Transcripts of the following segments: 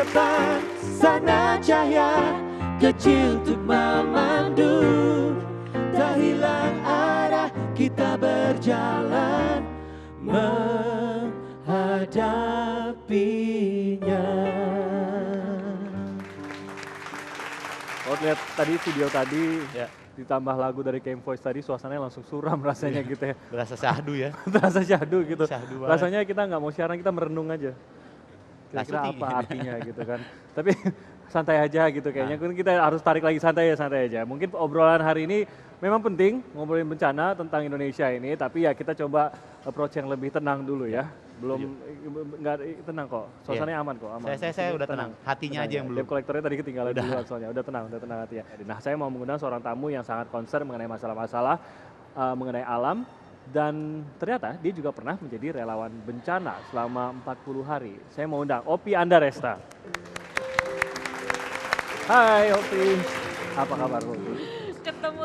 depan sana cahaya kecil untuk memandu. Tak hilang arah kita berjalan menghadapinya. Kalau lihat tadi video tadi, ya, ditambah lagu dari Camp Voice tadi, suasananya langsung suram rasanya gitu ya. Berasa syahdu ya. Terasa syahdu gitu. Syahdu banget. Rasanya kita nggak mau siaran, kita merenung aja. Kira-kira Nah, apa artinya gitu kan. Tapi santai aja gitu kayaknya. Kita harus tarik lagi santai aja. Mungkin obrolan hari ini memang penting, ngobrolin bencana tentang Indonesia ini. Tapi ya kita coba approach yang lebih tenang dulu ya. Belum, nggak tenang kok, suasananya aman kok. Aman. Saya udah tenang, hatinya aja yang belum. Debt collectornya tadi ketinggalan duluan soalnya, udah tenang hatinya. Nah saya mau mengundang seorang tamu yang sangat concern mengenai masalah-masalah mengenai alam. Dan ternyata dia juga pernah menjadi relawan bencana selama 40 hari. Saya mau undang Opi Andaresta. Hai Opi, apa kabar Opi? Ketemu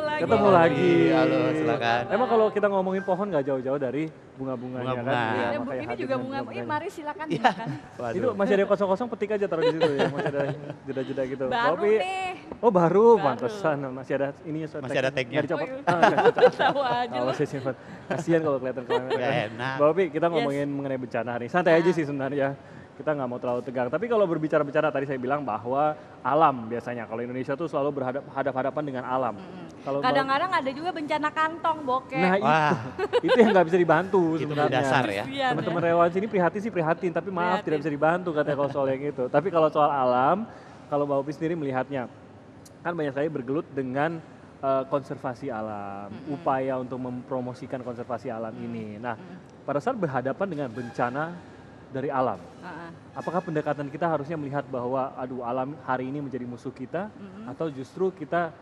lagi. Halo, silakan. Emang kalau kita ngomongin pohon nggak jauh-jauh dari bunga-bunganya kan? Bunga-bunga. Iya, Ya, makanya ini hadir juga dengan bunga, ini bunga-bunganya. mari silakan Iya. dimakan. Itu masih ada yang kosong-kosong, petik aja taruh di situ ya, masih ada jeda-jeda gitu. Baru Opi, nih. oh baru, Baru. pantesan masih ada ininya. Masih ada tag-nya. Nggak dicopot. Oh, iya. Ah, nggak dicopot. Tahu aja Oh, loh. saya simpan. Kasihan kalau kelihatan kamera. Nggak enak. Mbak Opi, kita ngomongin mengenai bencana hari ini. Santai aja sih sebenarnya. Kita nggak mau terlalu tegang. Tapi kalau berbicara bencana tadi saya bilang bahwa alam biasanya. Kalau Indonesia tuh selalu berhadapan dengan alam. Kalau Kadang-kadang ada juga bencana kantong bokeh. Nah Wah, itu yang nggak bisa dibantu itu sebenarnya. dasar ya. Kasian Teman-teman relawan sini prihatin, tapi maaf tidak bisa dibantu katanya kalau soal yang itu. Tapi kalau soal alam, kalau Mbak Opi sendiri melihatnya, kan banyak sekali bergelut dengan konservasi alam, upaya untuk mempromosikan konservasi alam ini. Nah, pada saat berhadapan dengan bencana dari alam, apakah pendekatan kita harusnya melihat bahwa aduh alam hari ini menjadi musuh kita, atau justru kita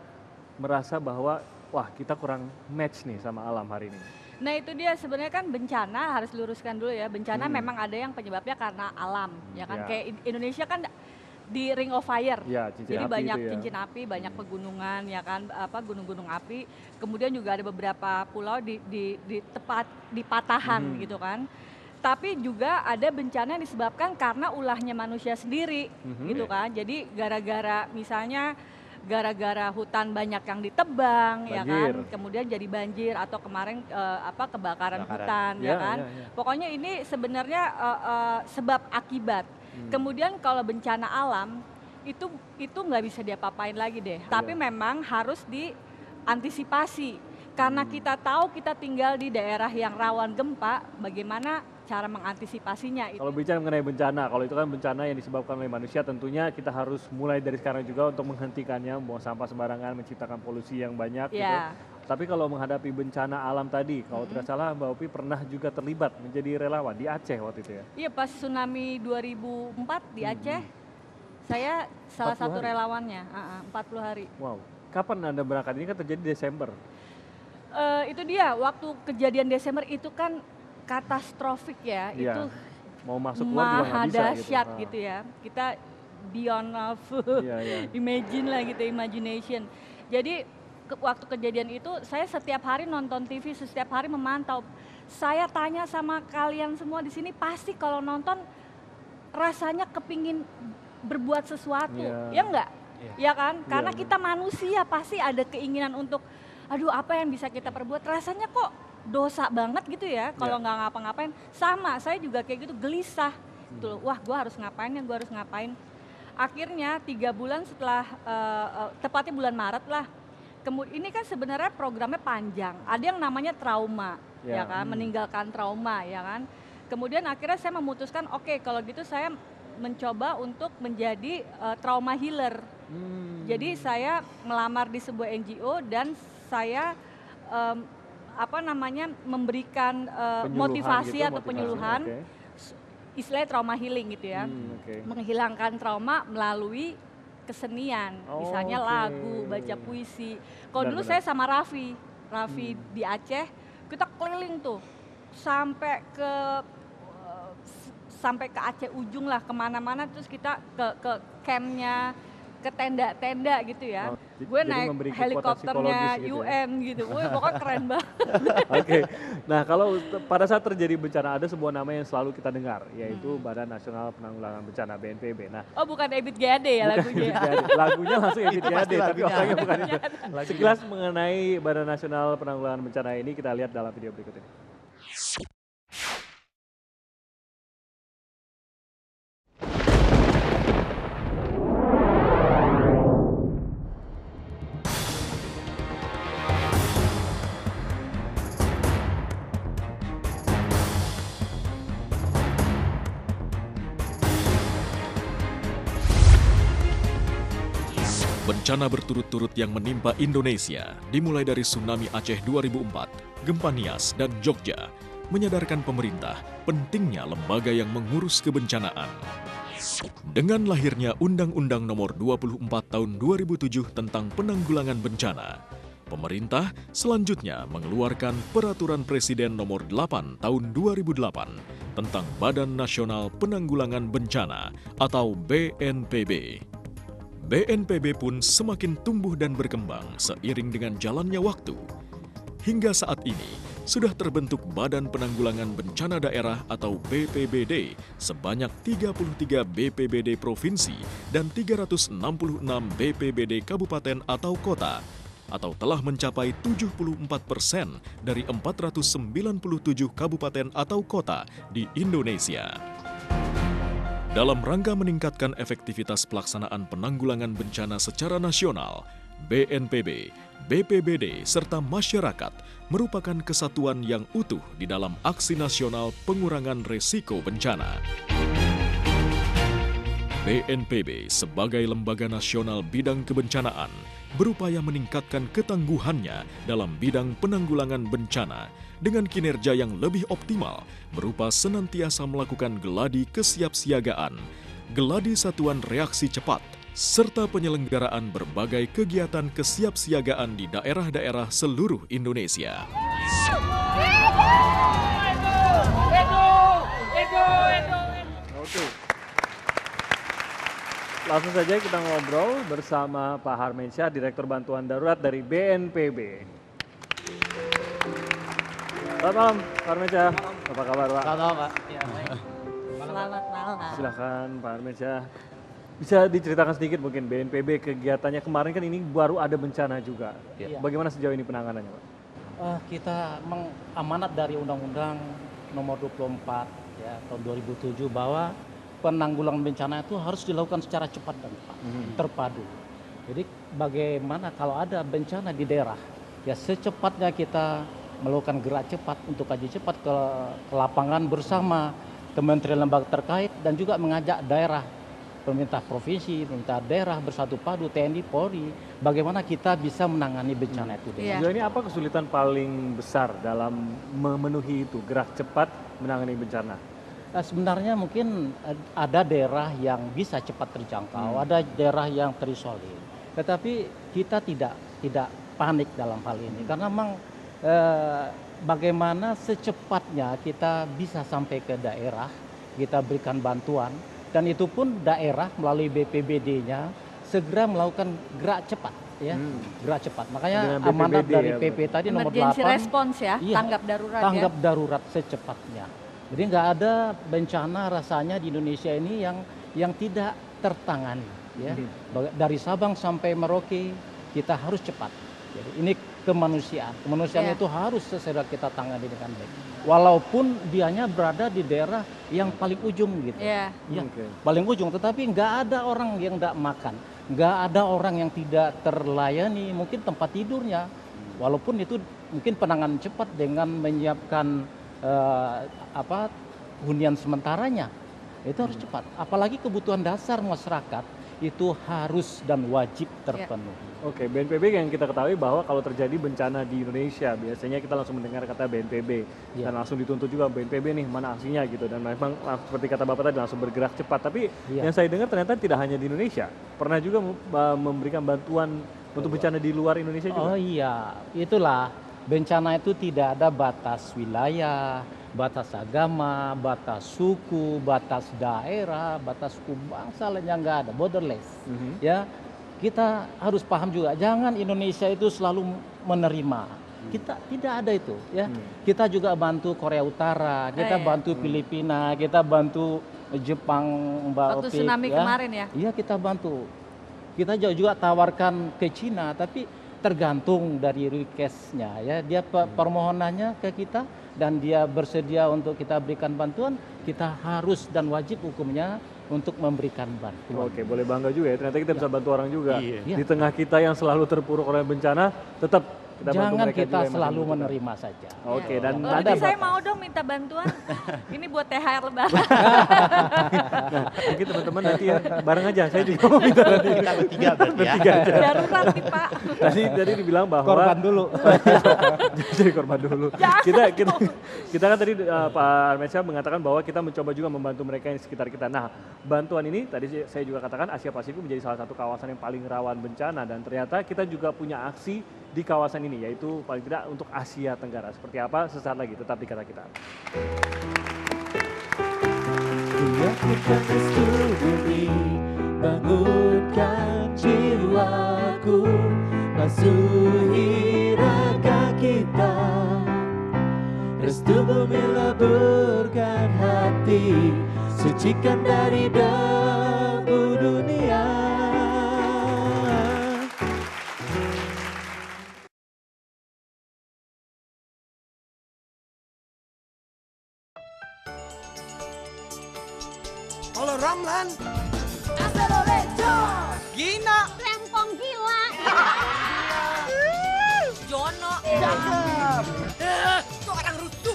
merasa bahwa wah kita kurang match nih sama alam hari ini? Nah itu dia sebenarnya kan bencana harus luruskan dulu ya. Bencana memang ada yang penyebabnya karena alam, ya kan? Ya. Kayak Indonesia kan di Ring of Fire. Ya, cincin Jadi api banyak itu ya. cincin api, banyak pegunungan, ya kan? Apa gunung-gunung api. Kemudian juga ada beberapa pulau di patahan gitu kan. Tapi juga ada bencana yang disebabkan karena ulahnya manusia sendiri, gitu kan. Jadi gara-gara hutan banyak yang ditebang, ya kan, Banjir. kemudian jadi banjir atau kemarin kebakaran hutan, Ya, ya kan. ya. Pokoknya ini sebenarnya sebab akibat. Kemudian kalau bencana alam itu nggak bisa diapa-apain lagi deh. Tapi memang harus diantisipasi karena kita tahu kita tinggal di daerah yang rawan gempa, bagaimana cara mengantisipasinya. Kalau bicara mengenai bencana, kalau itu kan bencana yang disebabkan oleh manusia, tentunya kita harus mulai dari sekarang juga untuk menghentikannya, buang sampah sembarangan, menciptakan polusi yang banyak gitu. Ya. Tapi kalau menghadapi bencana alam tadi, kalau tidak salah Mbak Opi pernah juga terlibat menjadi relawan di Aceh waktu itu ya? Iya, pas tsunami 2004 di Aceh, saya salah 40 satu hari? relawannya, 40 hari. Wow, kapan Anda berangkat? Ini kan terjadi Desember. Itu dia, waktu kejadian Desember itu kan katastrofik ya, Iya. itu Mau masuk keluar juga nggak bisa dahsyat gitu. gitu ya. Kita beyond of Iya, iya. imagine lah gitu, imagination. Jadi waktu kejadian itu saya setiap hari nonton TV, setiap hari memantau. Saya tanya sama kalian semua di sini, pasti kalau nonton rasanya kepingin berbuat sesuatu, Iya. ya enggak? Iya. Ya kan? Karena Iya. kita manusia pasti ada keinginan untuk, aduh apa yang bisa kita perbuat, rasanya kok dosa banget gitu ya kalau nggak ngapa-ngapain. Sama, saya juga kayak gitu, gelisah gitu loh. Wah, gue harus ngapain ya, gue harus ngapain. Akhirnya 3 bulan setelah, tepatnya bulan Maret lah, ini kan sebenarnya programnya panjang, ada yang namanya trauma, Ya. ya kan, meninggalkan trauma, ya kan. Kemudian akhirnya saya memutuskan, oke, kalau gitu saya mencoba untuk menjadi trauma healer. Jadi saya melamar di sebuah NGO dan saya memberikan Penyuluhan motivasi gitu, atau motivasi, penyuluhan, oke. istilahnya trauma healing gitu ya, Oke. menghilangkan trauma melalui kesenian, misalnya Oke. lagu, baca puisi. Kalau dulu Benar-benar. saya sama Raffi di Aceh, kita keliling tuh sampai ke Aceh ujung lah, kemana-mana, terus kita ke campnya, ke tenda-tenda gitu ya. Gue Jadi naik memberi kekuatan helikopternya psikologis gitu ya. UN gitu. Wih, pokoknya keren banget. Oke, nah kalau pada saat terjadi bencana ada sebuah nama yang selalu kita dengar, yaitu Badan Nasional Penanggulangan Bencana (BNPB). Nah, Oh, bukan Ebit GAD ya bukan lagunya. Ebit GAD. Lagunya langsung Ebit Itu pasti GAD, tapi lagunya. orangnya bukan itu. Lagunya. Sekilas mengenai Badan Nasional Penanggulangan Bencana ini kita lihat dalam video berikut ini. Bencana berturut-turut yang menimpa Indonesia, dimulai dari tsunami Aceh 2004, gempa Nias, dan Jogja, menyadarkan pemerintah pentingnya lembaga yang mengurus kebencanaan. Dengan lahirnya Undang-Undang Nomor 24 Tahun 2007 tentang Penanggulangan Bencana, pemerintah selanjutnya mengeluarkan Peraturan Presiden Nomor 8 Tahun 2008 tentang Badan Nasional Penanggulangan Bencana atau BNPB. BNPB pun semakin tumbuh dan berkembang seiring dengan jalannya waktu. Hingga saat ini, sudah terbentuk Badan Penanggulangan Bencana Daerah atau BPBD sebanyak 33 BPBD Provinsi dan 366 BPBD Kabupaten atau Kota, atau telah mencapai 74% dari 497 kabupaten atau kota di Indonesia. Dalam rangka meningkatkan efektivitas pelaksanaan penanggulangan bencana secara nasional, BNPB, BPBD, serta masyarakat merupakan kesatuan yang utuh di dalam aksi nasional pengurangan resiko bencana. BNPB sebagai lembaga nasional bidang kebencanaan berupaya meningkatkan ketangguhannya dalam bidang penanggulangan bencana dengan kinerja yang lebih optimal berupa senantiasa melakukan geladi kesiapsiagaan, geladi satuan reaksi cepat, serta penyelenggaraan berbagai kegiatan kesiapsiagaan di daerah-daerah seluruh Indonesia. Oke. Langsung saja kita ngobrol bersama Pak Harmensyah, Direktur Bantuan Darurat dari BNPB. Selamat malam, Pak Harmensyah. Apa kabar, Pak? Selamat malam, Pak. Selamat malam. Silakan, Pak Harmensyah. Bisa diceritakan sedikit mungkin BNPB kegiatannya kemarin kan ini baru ada bencana juga. Iya. Bagaimana sejauh ini penanganannya, Pak? Kita mengamanat dari Undang-Undang Nomor 24 ya, tahun 2007 bahwa penanggulangan bencana itu harus dilakukan secara cepat dan terpadu. Jadi bagaimana kalau ada bencana di daerah, ya secepatnya kita melakukan gerak cepat untuk kaji cepat ke lapangan bersama kementerian lembaga terkait dan juga mengajak daerah, pemerintah provinsi, pemerintah daerah bersatu padu, TNI, Polri, bagaimana kita bisa menangani bencana itu. Iya. Sejauh ini apa kesulitan paling besar dalam memenuhi itu gerak cepat menangani bencana? Sebenarnya mungkin ada daerah yang bisa cepat terjangkau, ada daerah yang terisolir. Tetapi kita tidak panik dalam hal ini karena memang bagaimana secepatnya kita bisa sampai ke daerah, kita berikan bantuan dan itu pun daerah melalui BPBD-nya segera melakukan gerak cepat. Ya, gerak cepat. Makanya Dengan BPBD amanat dari ya, PP tadi nomor 8. Emergency response ya, Iya, tanggap darurat tanggap ya. darurat secepatnya. Jadi nggak ada bencana rasanya di Indonesia ini yang tidak tertangani. Ya. Dari Sabang sampai Merauke kita harus cepat. Jadi ini kemanusiaan Iya. itu harus segera kita tangani dengan baik. Walaupun dianya berada di daerah yang paling ujung gitu. Iya. Ya, Oke. paling ujung. Tetapi nggak ada orang yang tidak makan, nggak ada orang yang tidak terlayani. Mungkin tempat tidurnya, walaupun itu mungkin penanganan cepat dengan menyiapkan hunian sementaranya, itu harus cepat. Apalagi kebutuhan dasar masyarakat itu harus dan wajib terpenuhi. Oke, BNPB yang kita ketahui bahwa kalau terjadi bencana di Indonesia, biasanya kita langsung mendengar kata BNPB Iya. dan langsung dituntut juga BNPB nih mana aksinya gitu dan memang seperti kata Bapak tadi langsung bergerak cepat. Tapi Iya. yang saya dengar ternyata tidak hanya di Indonesia, pernah juga memberikan bantuan untuk bencana di luar Indonesia juga. Oh iya, itulah bencana itu tidak ada batas wilayah, batas agama, batas suku, batas daerah, batas suku bangsa lainnya nggak ada, borderless. Ya, kita harus paham juga, jangan Indonesia itu selalu menerima. Kita tidak ada itu, ya. Kita juga bantu Korea Utara, kita bantu Filipina, kita bantu Jepang, Mbak Waktu Opik, tsunami ya. kemarin ya? Iya, kita bantu. Kita juga tawarkan ke Cina, tapi tergantung dari request-nya, ya. Dia permohonannya ke kita dan dia bersedia untuk kita berikan bantuan, kita harus dan wajib hukumnya untuk memberikan bantuan. Oke, boleh bangga juga ya. Ternyata kita bisa bantu orang juga. Iya. Di tengah kita yang selalu terpuruk oleh bencana, tetap kita bantu Jangan mereka kita juga yang selalu masih membutuhkan. menerima saja. Oke, dan Oh, ada jadi saya mau dong minta bantuan. Ini buat THR lebaran. mungkin teman-teman nanti ya bareng aja. Saya juga mau minta nanti. Kita bertiga berarti ya. Darurat nih Pak. Tadi dibilang bahwa Korban dulu. jadi korban dulu. Kita kan tadi Pak Armesyah mengatakan bahwa kita mencoba juga membantu mereka yang di sekitar kita. Nah, bantuan ini tadi saya juga katakan Asia Pasifik menjadi salah satu kawasan yang paling rawan bencana dan ternyata kita juga punya aksi di kawasan ini yaitu paling tidak untuk Asia Tenggara. Seperti apa sesaat lagi tetap di Kata Kita. Yakinkan restu bumi, bangunkan jiwaku, basuhi raga kita. Restu bumi leburkan hati, sucikan dari debu dunia. Halo Ramlan. Gina. Rempong gila. Jono. Itu orang rusuh.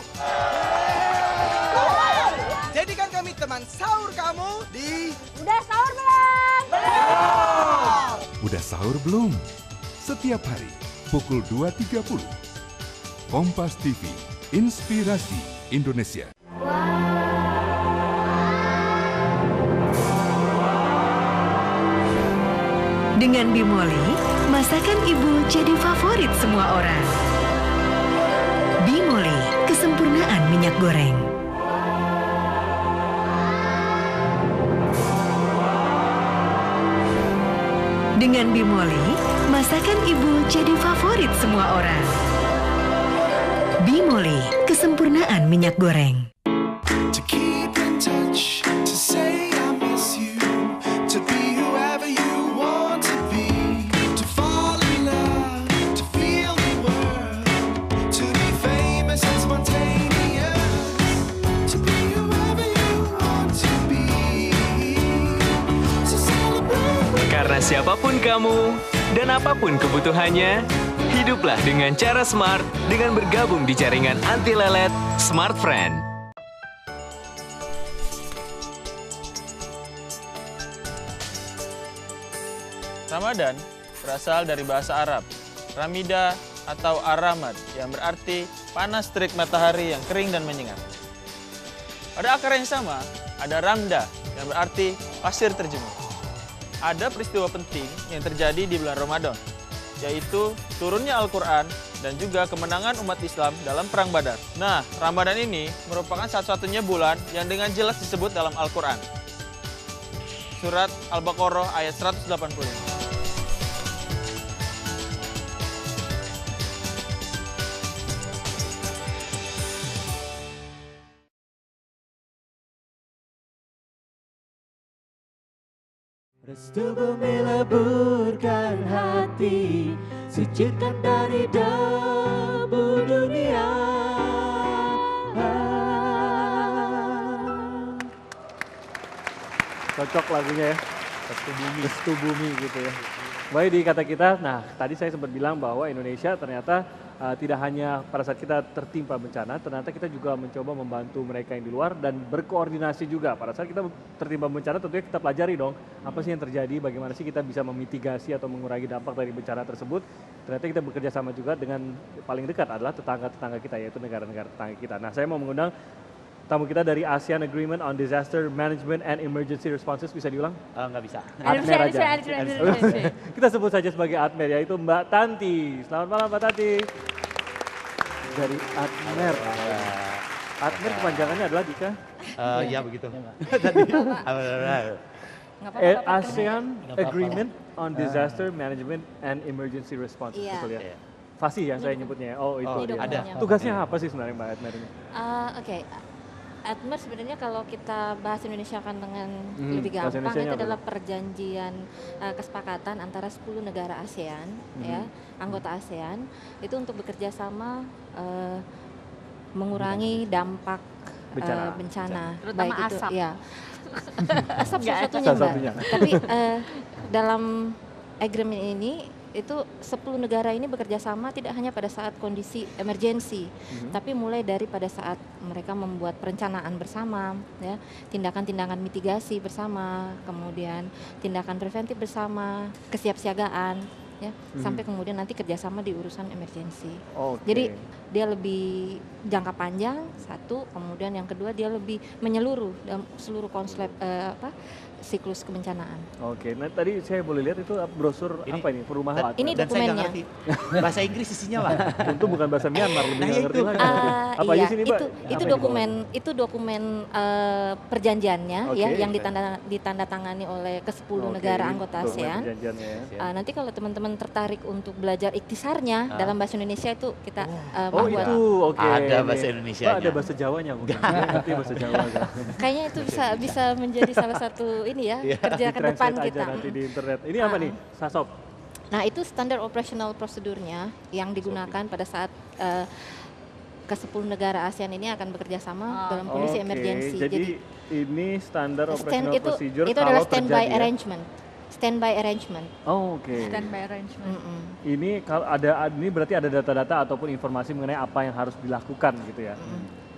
Jadikan kami teman sahur kamu di... Udah sahur belum? Udah sahur belum? Setiap hari pukul 2.30. Kompas TV, Inspirasi Indonesia. Dengan Bimoli, masakan ibu jadi favorit semua orang. Bimoli, kesempurnaan minyak goreng. Dengan Bimoli, masakan ibu jadi favorit semua orang. Bimoli, kesempurnaan minyak goreng. To keep in touch, to say I miss you, to be whoever you want to be, to fall in love, to feel the world, to be famous and spontaneous, to be whoever you want to be, to celebrate. Karena siapapun kamu dan apapun kebutuhannya, hiduplah dengan cara smart dengan bergabung di jaringan anti lelet Smart Friend. Ramadan berasal dari bahasa Arab, Ramida atau Ar-Ramad yang berarti panas terik matahari yang kering dan menyengat. Pada akar yang sama, ada Ramda yang berarti pasir terjemur. Ada peristiwa penting yang terjadi di bulan Ramadan, yaitu turunnya Al-Quran dan juga kemenangan umat Islam dalam Perang Badar. Nah, Ramadan ini merupakan satu-satunya bulan yang dengan jelas disebut dalam Al-Quran. Surat Al-Baqarah ayat 185. Restu bumi leburkan hati, sucikan dari debu dunia. Cocok lagunya ya. Restu bumi gitu ya. Baik di Kata Kita, nah tadi saya sempat bilang bahwa Indonesia ternyata tidak hanya pada saat kita tertimpa bencana, ternyata kita juga mencoba membantu mereka yang di luar dan berkoordinasi juga. Pada saat kita tertimpa bencana tentunya kita pelajari dong apa sih yang terjadi, bagaimana sih kita bisa memitigasi atau mengurangi dampak dari bencana tersebut. Ternyata kita bekerja sama juga dengan paling dekat adalah tetangga-tetangga kita, yaitu negara-negara tetangga kita. Nah saya mau mengundang tamu kita dari ASEAN Agreement on Disaster Management and Emergency Responses, bisa diulang? Nggak bisa. Admer aja. Kita sebut saja sebagai Admer, yaitu Mbak Tanti. Selamat malam Mbak Tanti. Dari Admer. Admer kepanjangannya adalah Dika? Ya begitu. Nggak apa-apa. ASEAN Agreement on Disaster Management and Emergency Response, Iya. betul ya? FASI ya saya nyebutnya. Oh itu. Ini dia. dokumennya. Tugasnya apa sih sebenarnya Mbak Admer ini? Oke, ADMER sebenarnya kalau kita bahas Indonesia kan dengan lebih bahasa gampang, Indonesianya itu apa adalah perjanjian kesepakatan antara 10 negara ASEAN, ya, anggota ASEAN, itu untuk bekerja sama mengurangi dampak bencana, Terutama baik itu asap. ya. Asap Nggak salah Salah satunya, satunya. Mbak. Tapi dalam agreement ini itu 10 negara ini bekerja sama tidak hanya pada saat kondisi emergensi, tapi mulai dari pada saat mereka membuat perencanaan bersama, ya, tindakan-tindakan mitigasi bersama, kemudian tindakan preventif bersama, kesiapsiagaan, ya, sampai kemudian nanti kerjasama di urusan emergensi. Oke. Jadi dia lebih jangka panjang satu, kemudian yang kedua dia lebih menyeluruh dalam seluruh konsep siklus kebencanaan. Oke, nah tadi saya boleh lihat itu brosur apa ini? Perumahan. Ini Dan saya nggak dokumennya. ngerti bahasa Inggris isinya lah. Tentu bukan bahasa Myanmar, lebih nggak ngerti lagi. Apa Iya, aja sih ini, Mbak? itu Apa ini, itu dokumen perjanjiannya, Oke. ya, yang ditandatangani oleh ke-10 Oke, negara ini anggota dokumen ASEAN. perjanjiannya ya. Nanti kalau teman-teman tertarik untuk belajar iktisarnya dalam bahasa Indonesia itu kita Oh membuat. itu, oke. Ada Ini. bahasa Mbak, Indonesianya. ada bahasa Jawanya mungkin. Saya ngerti bahasa Jawa. kan? Kayaknya itu bisa menjadi salah satu ini ya, kerja ke depan Di-translate kita. aja nanti di internet. Ini apa nih? Sasop. Nah, itu standar operational prosedurnya yang digunakan pada saat ke-10 negara ASEAN ini akan bekerja sama dalam kondisi Oke, emergency. Jadi ini standar operational itu procedure itu kalau adalah standby terjadi ya? arrangement. Standby arrangement. Oh, oke. Standby arrangement. Ini kalau ini berarti ada data-data ataupun informasi mengenai apa yang harus dilakukan gitu ya.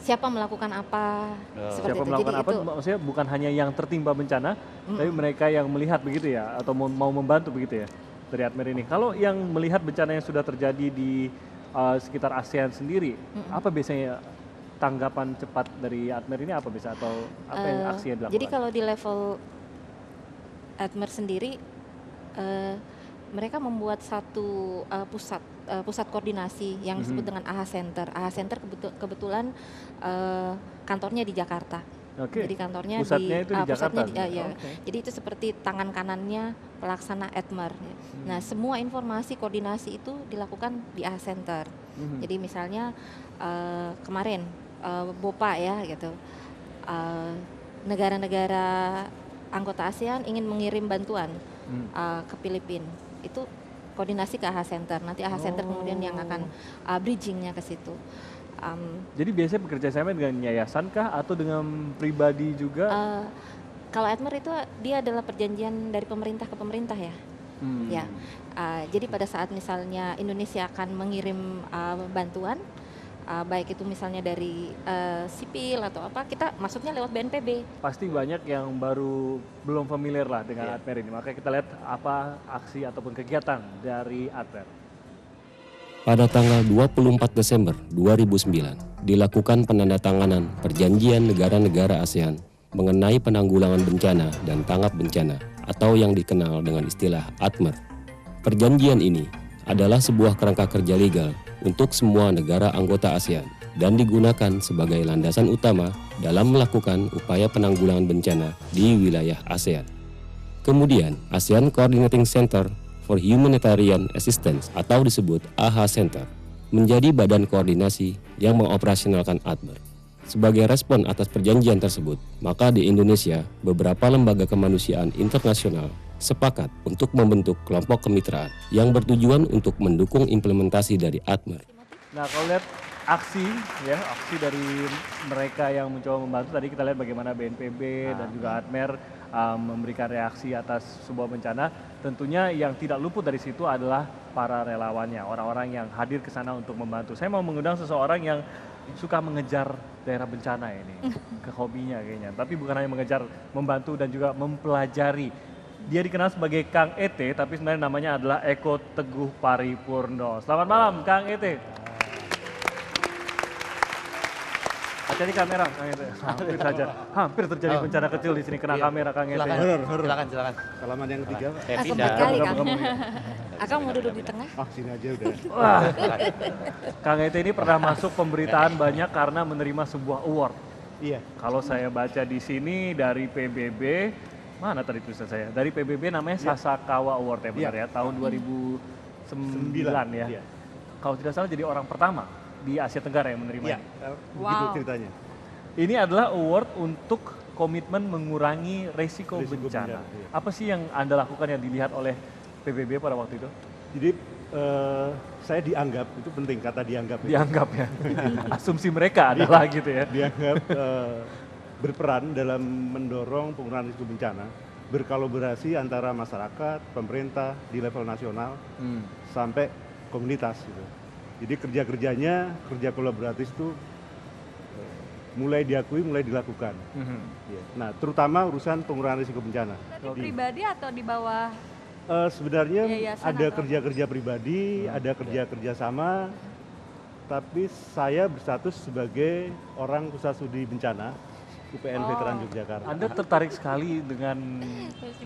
Siapa melakukan apa seperti Siapa itu. melakukan Jadi apa? itu Maksudnya bukan hanya yang tertimpa bencana, tapi mereka yang melihat begitu ya, atau mau membantu begitu ya dari Admer ini. Kalau yang melihat bencana yang sudah terjadi di sekitar ASEAN sendiri, apa biasanya tanggapan cepat dari Admer ini apa bisa atau apa yang aksi yang dilakukan? Jadi kalau di level ADMER sendiri, mereka membuat satu pusat koordinasi yang disebut dengan AHA Center. AHA Center kebetulan kantornya di Jakarta. Oke. Jadi kantornya Pusatnya itu di Jakarta. ya. Oke. Jadi itu seperti tangan kanannya pelaksana ADMER. Nah, semua informasi koordinasi itu dilakukan di AHA Center. Jadi misalnya kemarin BOPA ya gitu, negara-negara anggota ASEAN ingin mengirim bantuan ke Filipina, itu koordinasi ke AHA Center. Nanti AHA Center kemudian yang akan bridgingnya ke situ. Jadi biasanya bekerja sama dengan yayasan kah atau dengan pribadi juga? Kalau ADMER itu dia adalah perjanjian dari pemerintah ke pemerintah ya. Ya, jadi pada saat misalnya Indonesia akan mengirim bantuan, baik itu misalnya dari sipil atau apa, kita masuknya lewat BNPB. Pasti banyak yang belum familiar lah dengan Admer ini. Makanya kita lihat apa aksi ataupun kegiatan dari Admer. Pada tanggal 24 Desember 2009, dilakukan penandatanganan Perjanjian Negara-Negara ASEAN mengenai penanggulangan bencana dan tanggap bencana atau yang dikenal dengan istilah ADMER. Perjanjian ini adalah sebuah kerangka kerja legal untuk semua negara anggota ASEAN dan digunakan sebagai landasan utama dalam melakukan upaya penanggulangan bencana di wilayah ASEAN. Kemudian, ASEAN Coordinating Center for Humanitarian Assistance atau disebut AHA Center menjadi badan koordinasi yang mengoperasionalkan ADMER. Sebagai respon atas perjanjian tersebut, maka di Indonesia beberapa lembaga kemanusiaan internasional sepakat untuk membentuk kelompok kemitraan yang bertujuan untuk mendukung implementasi dari ADMER. Nah, kalau lihat aksi dari mereka yang mencoba membantu, tadi kita lihat bagaimana BNPB dan juga ADMER memberikan reaksi atas sebuah bencana. Tentunya yang tidak luput dari situ adalah para relawannya, orang-orang yang hadir ke sana untuk membantu. Saya mau mengundang seseorang yang suka mengejar daerah bencana ini, ke hobinya kayaknya. Tapi bukan hanya mengejar, membantu dan juga mempelajari. Dia dikenal sebagai Kang Ete, tapi sebenarnya namanya adalah Eko Teguh Paripurno. Selamat malam, Kang Ete. Hati-hati kamera, Kang Ete. Hampir saja, hampir terjadi bencana kecil di sini kena kamera, Kang Ete. Silakan. Salaman yang ketiga, Pak. Sempat kali, Kang. Akang mau duduk di tengah? Sini aja udah. Wah, Kang Ete ini pernah masuk pemberitaan banyak karena menerima sebuah award. Iya. Kalau saya baca di sini dari PBB, mana tadi tulisan saya? Dari PBB namanya Sasakawa Award ya benar ya, tahun 2009 ya. Iya. Kalau tidak salah jadi orang pertama di Asia Tenggara yang menerima Iya, ini. begitu ceritanya. Ini adalah award untuk komitmen mengurangi resiko bencana. iya. Apa sih yang Anda lakukan yang dilihat oleh PBB pada waktu itu? Jadi saya dianggap, itu penting kata dianggap. Dianggap ya. Asumsi mereka adalah gitu ya. Dianggap berperan dalam mendorong pengurangan risiko bencana, berkolaborasi antara masyarakat, pemerintah di level nasional sampai komunitas gitu. Jadi kerja-kerjanya, kerja kolaboratif itu mulai diakui, mulai dilakukan. Ya. Nah, terutama urusan pengurangan risiko bencana. Tadi pribadi atau di bawah? Sebenarnya Yayasan ada atau? kerja-kerja pribadi, ada kerja-kerja sama, tapi saya berstatus sebagai orang pusat studi bencana UPN Veteran Yogyakarta. Anda tertarik sekali dengan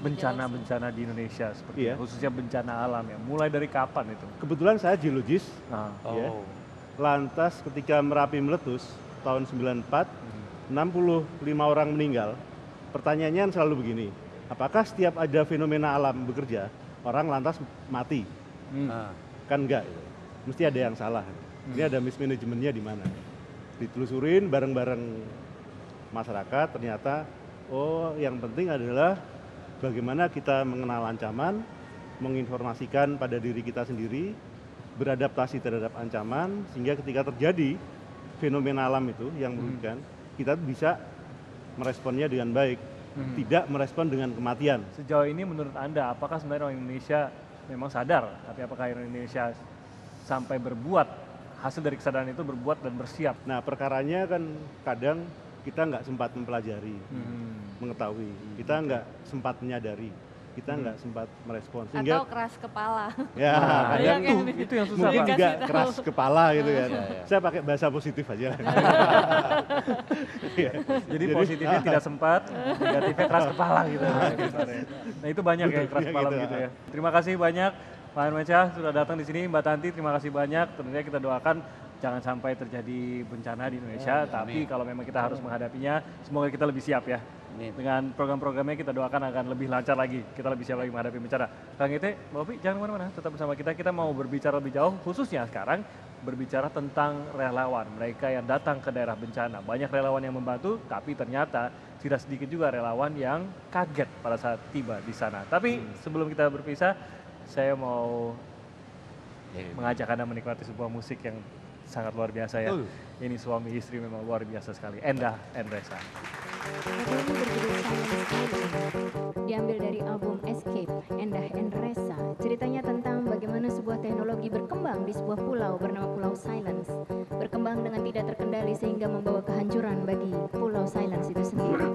bencana-bencana di Indonesia seperti itu, khususnya bencana alam ya. Mulai dari kapan itu? Kebetulan saya geologis, ya. Lantas ketika Merapi meletus tahun 94, 65 orang meninggal. Pertanyaannya selalu begini, apakah setiap ada fenomena alam bekerja, orang lantas mati? Kan enggak, gitu. Mesti ada yang salah. Ini ada mismanajemennya di mana? Ditelusurin bareng-bareng masyarakat, ternyata yang penting adalah bagaimana kita mengenal ancaman, menginformasikan pada diri kita sendiri, beradaptasi terhadap ancaman, sehingga ketika terjadi fenomena alam itu yang merugikan, kita bisa meresponnya dengan baik, tidak merespon dengan kematian. Sejauh ini menurut Anda, apakah sebenarnya orang Indonesia memang sadar, tapi apakah orang Indonesia sampai berbuat, hasil dari kesadaran itu berbuat dan bersiap? Nah, perkaranya kan kadang kita nggak sempat mempelajari, mengetahui, kita nggak sempat menyadari, kita nggak sempat merespon. Atau keras kepala. Ya, kadang itu yang susah. Mungkin Pak. juga keras kepala gitu kan. Saya pakai bahasa positif aja. Jadi positifnya tidak sempat, negatifnya keras kepala gitu. Nah itu banyak ya keras kepala gitu ya. Terima kasih banyak Pak Hermansyah sudah datang di sini, Mbak Tanti terima kasih banyak. Tentunya kita doakan jangan sampai terjadi bencana di Indonesia, tapi kalau memang kita harus menghadapinya, semoga kita lebih siap ya. Dengan program-programnya kita doakan akan lebih lancar lagi, kita lebih siap lagi menghadapi bencana. Kang Ite, Mbak Opi, jangan kemana-mana, tetap bersama kita. Kita mau berbicara lebih jauh, khususnya sekarang berbicara tentang relawan, mereka yang datang ke daerah bencana. Banyak relawan yang membantu, tapi ternyata tidak sedikit juga relawan yang kaget pada saat tiba di sana. Tapi sebelum kita berpisah, saya mau mengajak Anda menikmati sebuah musik yang sangat luar biasa ya. Ini suami istri memang luar biasa sekali. Endah and Reza. Diambil dari album Escape, Endah and Reza. Ceritanya tentang bagaimana sebuah teknologi berkembang di sebuah pulau bernama Pulau Silence. Berkembang dengan tidak terkendali sehingga membawa kehancuran bagi Pulau Silence itu sendiri.